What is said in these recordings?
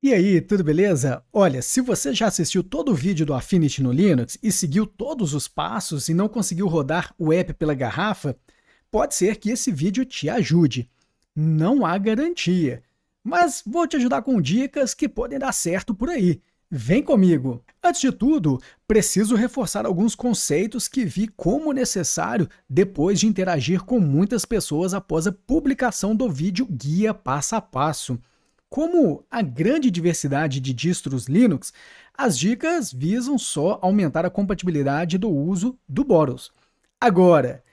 E aí, tudo beleza? Olha, se você já assistiu todo o vídeo do Affinity no Linux e seguiu todos os passos e não conseguiu rodar o app pela garrafa, pode ser que esse vídeo te ajude. Não há garantia, mas vou te ajudar com dicas que podem dar certo por aí. Vem comigo! Antes de tudo, preciso reforçar alguns conceitos que vi como necessário depois de interagir com muitas pessoas após a publicação do vídeo Guia Passo a Passo. Como a grande diversidade de distros Linux, as dicas visam só aumentar a compatibilidade do uso do Boros. Agora,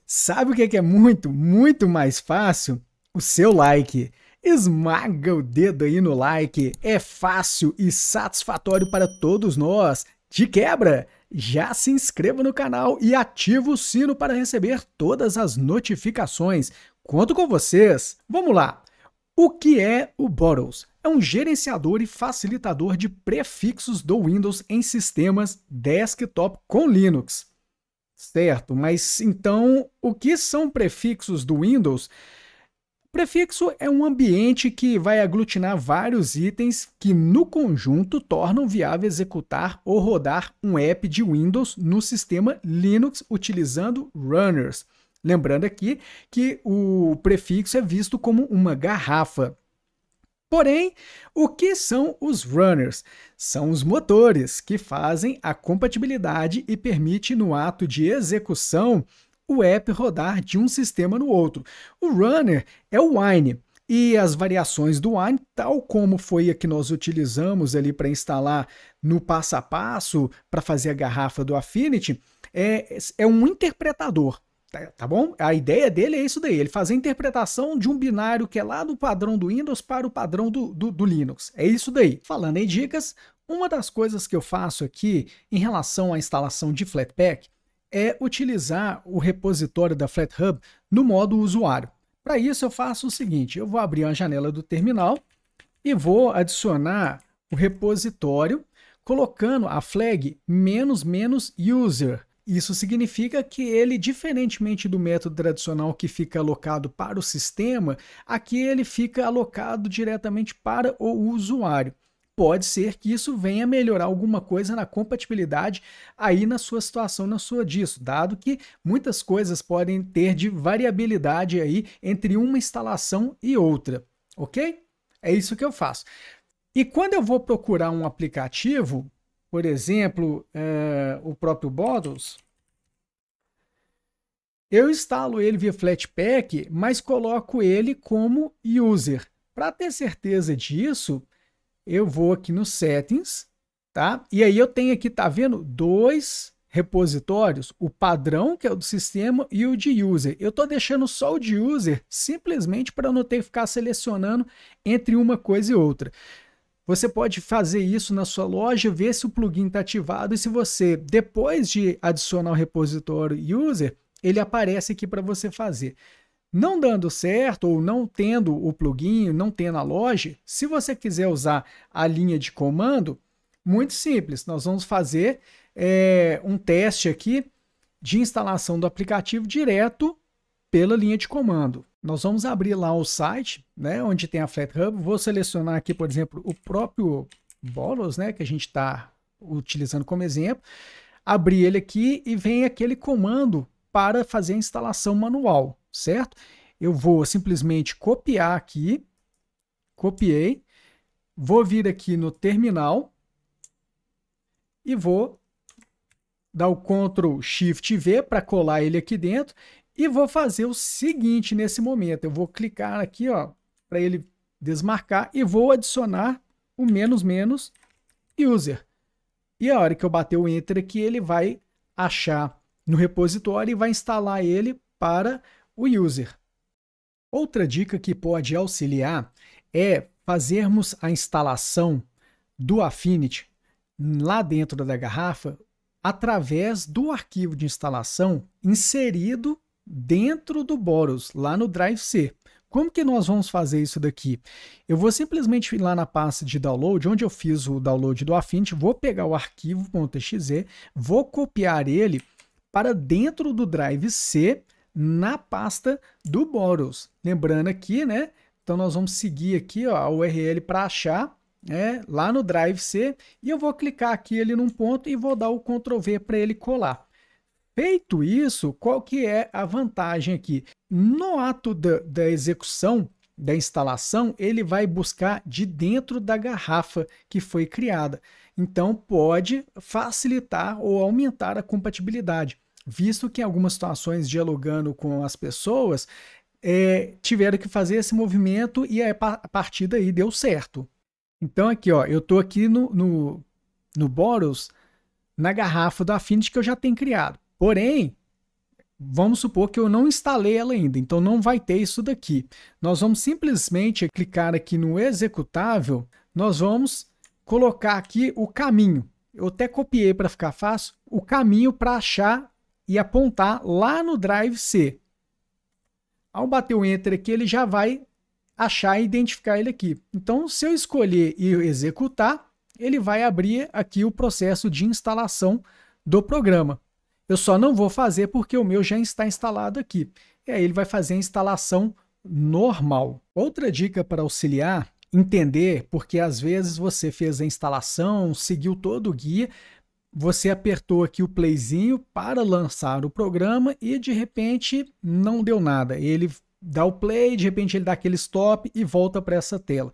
sabe o que é muito mais fácil? O seu like. Esmaga o dedo aí no like, é fácil e satisfatório para todos nós. De quebra, já se inscreva no canal e ativa o sino para receber todas as notificações. Conto com vocês. Vamos lá! O que é o Boros? É um gerenciador e facilitador de prefixos do Windows em sistemas desktop com Linux. Certo, mas então o que são prefixos do Windows? Prefixo é um ambiente que vai aglutinar vários itens que no conjunto tornam viável executar ou rodar um app de Windows no sistema Linux utilizando runners. Lembrando aqui que o prefixo é visto como uma garrafa. Porém, o que são os runners? São os motores que fazem a compatibilidade e permite no ato de execução o app rodar de um sistema no outro. O runner é o Wine e as variações do Wine, tal como foi a que nós utilizamos ali para instalar no passo a passo para fazer a garrafa do Affinity, é um interpretador. Tá bom? A ideia dele é isso daí, ele fazer a interpretação de um binário que é lá do padrão do Windows para o padrão do Linux. É isso daí. Falando em dicas, uma das coisas que eu faço aqui em relação à instalação de Flatpak é utilizar o repositório da FlatHub no modo usuário. Para isso eu faço o seguinte, eu vou abrir uma janela do terminal e vou adicionar o repositório colocando a flag --user. Isso significa que ele, diferentemente do método tradicional que fica alocado para o sistema, aqui ele fica alocado diretamente para o usuário. Pode ser que isso venha melhorar alguma coisa na compatibilidade aí na sua situação, na sua distro, dado que muitas coisas podem ter de variabilidade aí entre uma instalação e outra, ok? É isso que eu faço. E quando eu vou procurar um aplicativo, por exemplo, o próprio Boros, eu instalo ele via Flatpak, mas coloco ele como user. Para ter certeza disso, eu vou aqui no Settings, tá? E aí eu tenho aqui, tá vendo? Dois repositórios, o padrão, que é o do sistema, e o de user. Eu estou deixando só o de user, simplesmente para não ter que ficar selecionando entre uma coisa e outra. Você pode fazer isso na sua loja, ver se o plugin está ativado e se você, depois de adicionar o repositório user, ele aparece aqui para você fazer. Não dando certo ou não tendo o plugin, não tendo a loja, se você quiser usar a linha de comando, muito simples, nós vamos fazer um teste aqui de instalação do aplicativo direto pela linha de comando. Nós vamos abrir lá o site, né, onde tem a FlatHub. Vou selecionar aqui, por exemplo, o próprio Boros, né, que a gente está utilizando como exemplo. Abrir ele aqui e vem aquele comando para fazer a instalação manual, certo? Eu vou simplesmente copiar aqui, copiei, vou vir aqui no terminal e vou dar o Ctrl Shift V para colar ele aqui dentro. E vou fazer o seguinte nesse momento, eu vou clicar aqui, ó, para ele desmarcar e vou adicionar o --user. E a hora que eu bater o Enter aqui, ele vai achar no repositório e vai instalar ele para o user. Outra dica que pode auxiliar é fazermos a instalação do Affinity lá dentro da garrafa através do arquivo de instalação inserido dentro do Boros, lá no Drive C. Como que nós vamos fazer isso daqui? Eu vou simplesmente ir lá na pasta de download, onde eu fiz o download do Affinity, vou pegar o arquivo .exe, vou copiar ele para dentro do Drive C, na pasta do Boros. Lembrando aqui, né? Então nós vamos seguir aqui, ó, a URL para achar lá no Drive C, e eu vou clicar aqui ali num ponto e vou dar o Ctrl V para ele colar. Feito isso, qual que é a vantagem aqui? No ato da execução, da instalação, ele vai buscar de dentro da garrafa que foi criada. Então, pode facilitar ou aumentar a compatibilidade, visto que em algumas situações, dialogando com as pessoas, tiveram que fazer esse movimento e a partir daí deu certo. Então, aqui, ó, eu estou aqui no Bottles, na garrafa do Affinity que eu já tenho criado. Porém, vamos supor que eu não instalei ela ainda, então não vai ter isso daqui. Nós vamos simplesmente clicar aqui no executável, nós vamos colocar aqui o caminho. Eu até copiei para ficar fácil, o caminho para achar e apontar lá no Drive C. Ao bater o Enter aqui, ele já vai achar e identificar ele aqui. Então, se eu escolher e executar, ele vai abrir aqui o processo de instalação do programa. Eu só não vou fazer porque o meu já está instalado aqui. E aí ele vai fazer a instalação normal. Outra dica para auxiliar, entender, porque às vezes você fez a instalação, seguiu todo o guia, você apertou aqui o playzinho para lançar o programa e de repente não deu nada. Ele dá o play, de repente ele dá aquele stop e volta para essa tela.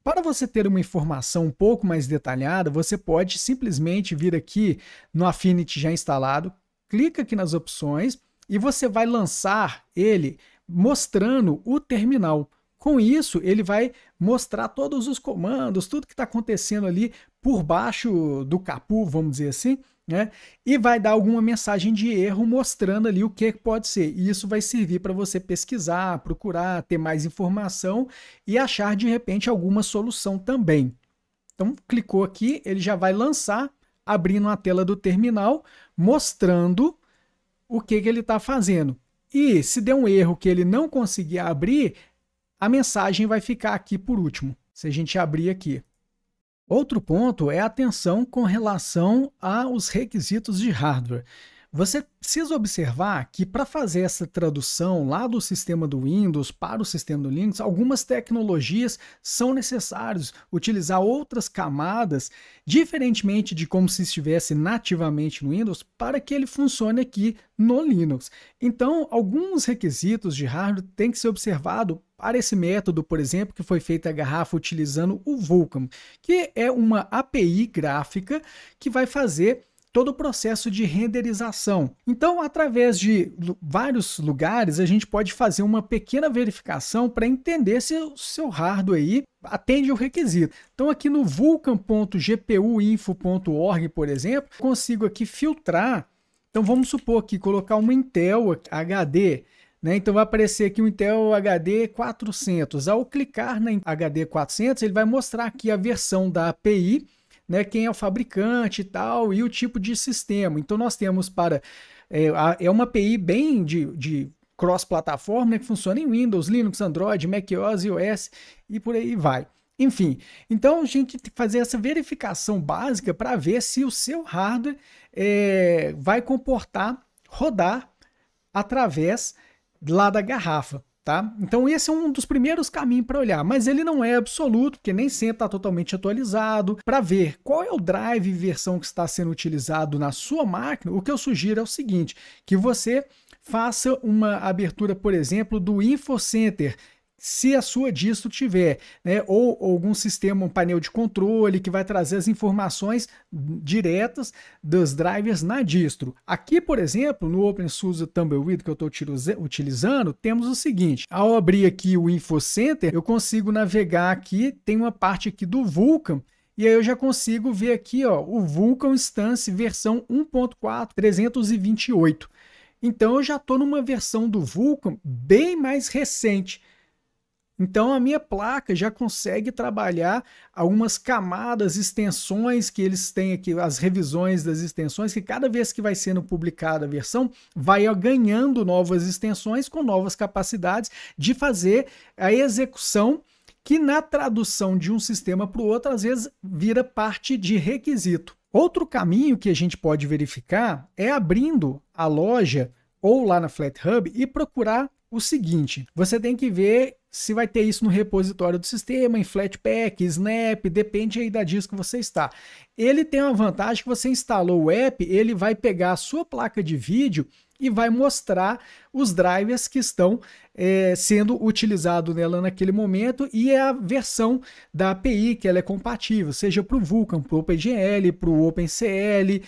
Para você ter uma informação um pouco mais detalhada, você pode simplesmente vir aqui no Affinity já instalado, clica aqui nas opções e você vai lançar ele mostrando o terminal. Com isso, ele vai mostrar todos os comandos, tudo que está acontecendo ali por baixo do capô, vamos dizer assim, né? E vai dar alguma mensagem de erro mostrando ali o que pode ser. E isso vai servir para você pesquisar, procurar, ter mais informação e achar de repente alguma solução também. Então, clicou aqui, ele já vai lançar, abrindo a tela do terminal, mostrando o que ele está fazendo. E se der um erro que ele não conseguir abrir, a mensagem vai ficar aqui por último, se a gente abrir aqui. Outro ponto é a atenção com relação aos requisitos de hardware. Você precisa observar que para fazer essa tradução lá do sistema do Windows para o sistema do Linux, algumas tecnologias são necessárias, utilizar outras camadas, diferentemente de como se estivesse nativamente no Windows, para que ele funcione aqui no Linux. Então, alguns requisitos de hardware têm que ser observados para esse método, por exemplo, que foi feita a garrafa utilizando o Vulkan, que é uma API gráfica que vai fazer todo o processo de renderização. Então, através de vários lugares, a gente pode fazer uma pequena verificação para entender se o seu hardware aí atende o requisito. Então, aqui no vulkan.gpuinfo.org, por exemplo, consigo aqui filtrar. Então, vamos supor aqui, colocar uma Intel HD, né? Então, vai aparecer aqui o Intel HD 400. Ao clicar na HD 400, ele vai mostrar aqui a versão da API, né, quem é o fabricante e tal, e o tipo de sistema. Então nós temos uma API bem de cross-plataforma, né, que funciona em Windows, Linux, Android, macOS, iOS e por aí vai. Enfim, então a gente tem que fazer essa verificação básica para ver se o seu hardware vai rodar através lá da garrafa. Tá? Então esse é um dos primeiros caminhos para olhar, mas ele não é absoluto, porque nem sempre está totalmente atualizado. Para ver qual é o drive e versão que está sendo utilizado na sua máquina, o que eu sugiro é o seguinte, que você faça uma abertura, por exemplo, do InfoCenter, se a sua distro tiver, né, ou algum sistema, um painel de controle que vai trazer as informações diretas dos drivers na distro. Aqui, por exemplo, no OpenSUSE Tumbleweed que eu estou utilizando, temos o seguinte: ao abrir aqui o InfoCenter, eu consigo navegar aqui, tem uma parte aqui do Vulkan, e aí eu já consigo ver aqui, ó, o Vulkan Instance versão 1.4.328. Então eu já estou numa versão do Vulkan bem mais recente. Então a minha placa já consegue trabalhar algumas camadas, extensões que eles têm aqui, as revisões das extensões, que cada vez que vai sendo publicada a versão, vai ganhando novas extensões com novas capacidades de fazer a execução, que na tradução de um sistema para o outro, às vezes vira parte de requisito. Outro caminho que a gente pode verificar é abrindo a loja ou lá na FlatHub e procurar o seguinte: você tem que ver se vai ter isso no repositório do sistema, em Flatpak, Snap, depende aí da disco que você está. Ele tem uma vantagem que você instalou o app, ele vai pegar a sua placa de vídeo e vai mostrar os drivers que estão sendo utilizados nela naquele momento e a versão da API que ela é compatível, seja para o Vulkan, para o OpenGL, para o OpenCL,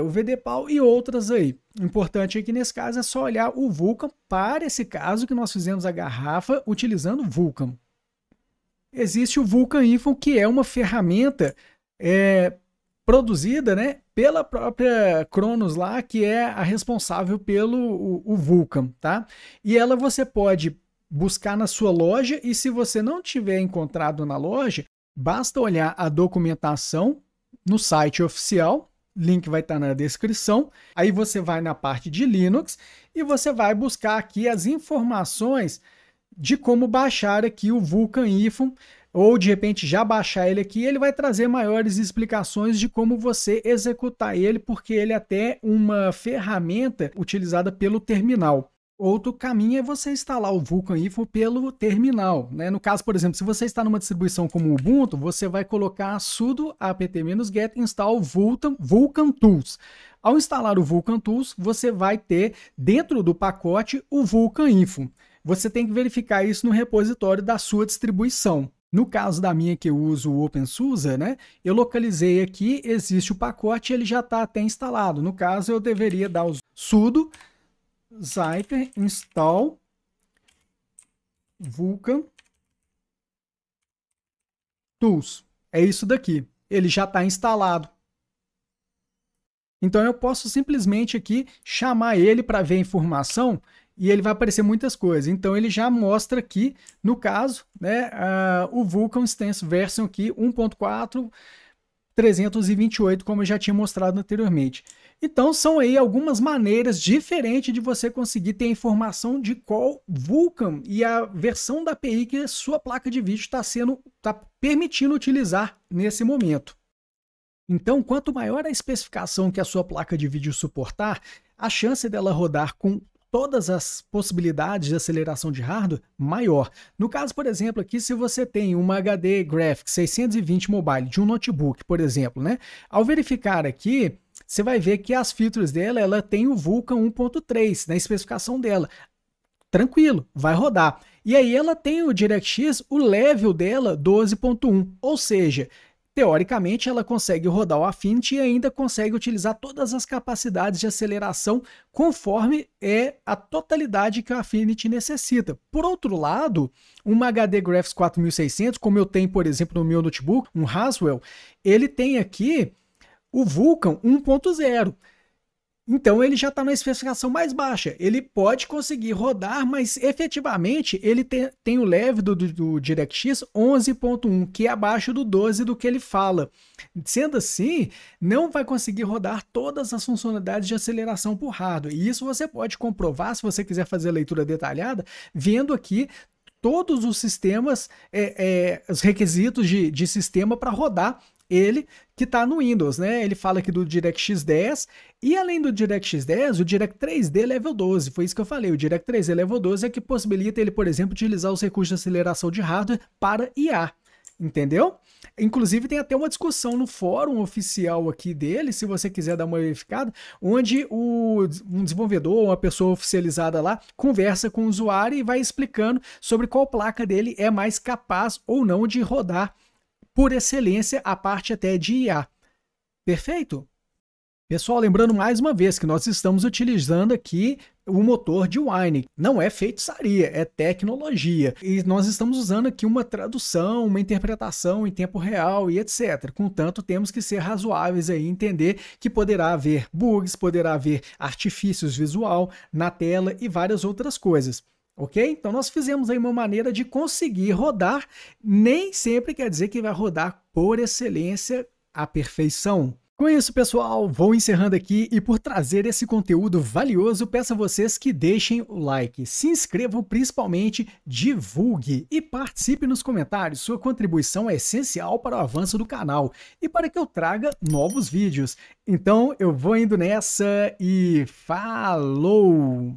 o VDPAL e outras aí. O importante aqui nesse caso é só olhar o Vulkan para esse caso que nós fizemos a garrafa utilizando o Vulkan. Existe o Vulkan Info, que é uma ferramenta produzida, né, pela própria Cronos lá, que é a responsável pelo o Vulkan, tá? E ela você pode buscar na sua loja e se você não tiver encontrado na loja, basta olhar a documentação no site oficial, link vai estar na descrição, aí você vai na parte de Linux e você vai buscar aqui as informações de como baixar aqui o Vulkan Info, ou de repente já baixar ele aqui, ele vai trazer maiores explicações de como você executar ele, porque ele é até uma ferramenta utilizada pelo terminal. Outro caminho é você instalar o Vulkan Info pelo terminal, né? No caso, por exemplo, se você está numa distribuição como o Ubuntu, você vai colocar sudo apt-get install Vulkan Tools. Ao instalar o Vulkan Tools, você vai ter dentro do pacote o Vulkan Info. Você tem que verificar isso no repositório da sua distribuição. No caso da minha que eu uso o OpenSUSE, né, eu localizei aqui, existe o pacote, ele já está até instalado. No caso, eu deveria dar o sudo zyper install Vulkan Tools. É isso daqui. Ele já está instalado. Então eu posso simplesmente aqui chamar ele para ver a informação e ele vai aparecer muitas coisas. Então ele já mostra aqui, no caso, né, o Vulkan Instance Version aqui 1.4.328, como eu já tinha mostrado anteriormente. Então são aí algumas maneiras diferentes de você conseguir ter informação de qual Vulkan e a versão da API que a sua placa de vídeo está permitindo utilizar nesse momento. Então, quanto maior a especificação que a sua placa de vídeo suportar, a chance dela rodar com todas as possibilidades de aceleração de hardware, maior. No caso, por exemplo, aqui, se você tem uma HD Graphics 620 Mobile de um notebook, por exemplo, né? Ao verificar aqui, você vai ver que as features dela, ela tem o Vulkan 1.3 na especificação dela. Tranquilo, vai rodar. E aí ela tem o DirectX, o level dela 12.1, ou seja, teoricamente, ela consegue rodar o Affinity e ainda consegue utilizar todas as capacidades de aceleração conforme é a totalidade que o Affinity necessita. Por outro lado, uma HD Graphics 4600, como eu tenho, por exemplo, no meu notebook, um Haswell, ele tem aqui o Vulkan 1.0. Então ele já está na especificação mais baixa. Ele pode conseguir rodar, mas efetivamente ele tem o level do DirectX 11.1, que é abaixo do 12 do que ele fala. Sendo assim, não vai conseguir rodar todas as funcionalidades de aceleração por hardware. E isso você pode comprovar, se você quiser fazer a leitura detalhada, vendo aqui todos os sistemas, os requisitos de sistema para rodar ele que está no Windows, né? Ele fala aqui do DirectX 10 e além do DirectX 10, o Direct 3D Level 12, foi isso que eu falei, o Direct 3D Level 12 é que possibilita ele, por exemplo, utilizar os recursos de aceleração de hardware para IA, entendeu? Inclusive tem até uma discussão no fórum oficial aqui dele, se você quiser dar uma verificada, onde um desenvolvedor, uma pessoa oficializada lá, conversa com o usuário e vai explicando sobre qual placa dele é mais capaz ou não de rodar por excelência a parte até de IA. Perfeito? Pessoal, lembrando mais uma vez que nós estamos utilizando aqui o motor de Wine. Não é feitiçaria, é tecnologia. E nós estamos usando aqui uma tradução, uma interpretação em tempo real e etc. Contanto, temos que ser razoáveis aí, entender que poderá haver bugs, poderá haver artifícios visual na tela e várias outras coisas. Ok? Então nós fizemos aí uma maneira de conseguir rodar, nem sempre quer dizer que vai rodar por excelência à perfeição. Com isso, pessoal, vou encerrando aqui e por trazer esse conteúdo valioso, peço a vocês que deixem o like, se inscrevam, principalmente divulgue e participe nos comentários. Sua contribuição é essencial para o avanço do canal e para que eu traga novos vídeos. Então eu vou indo nessa e falou!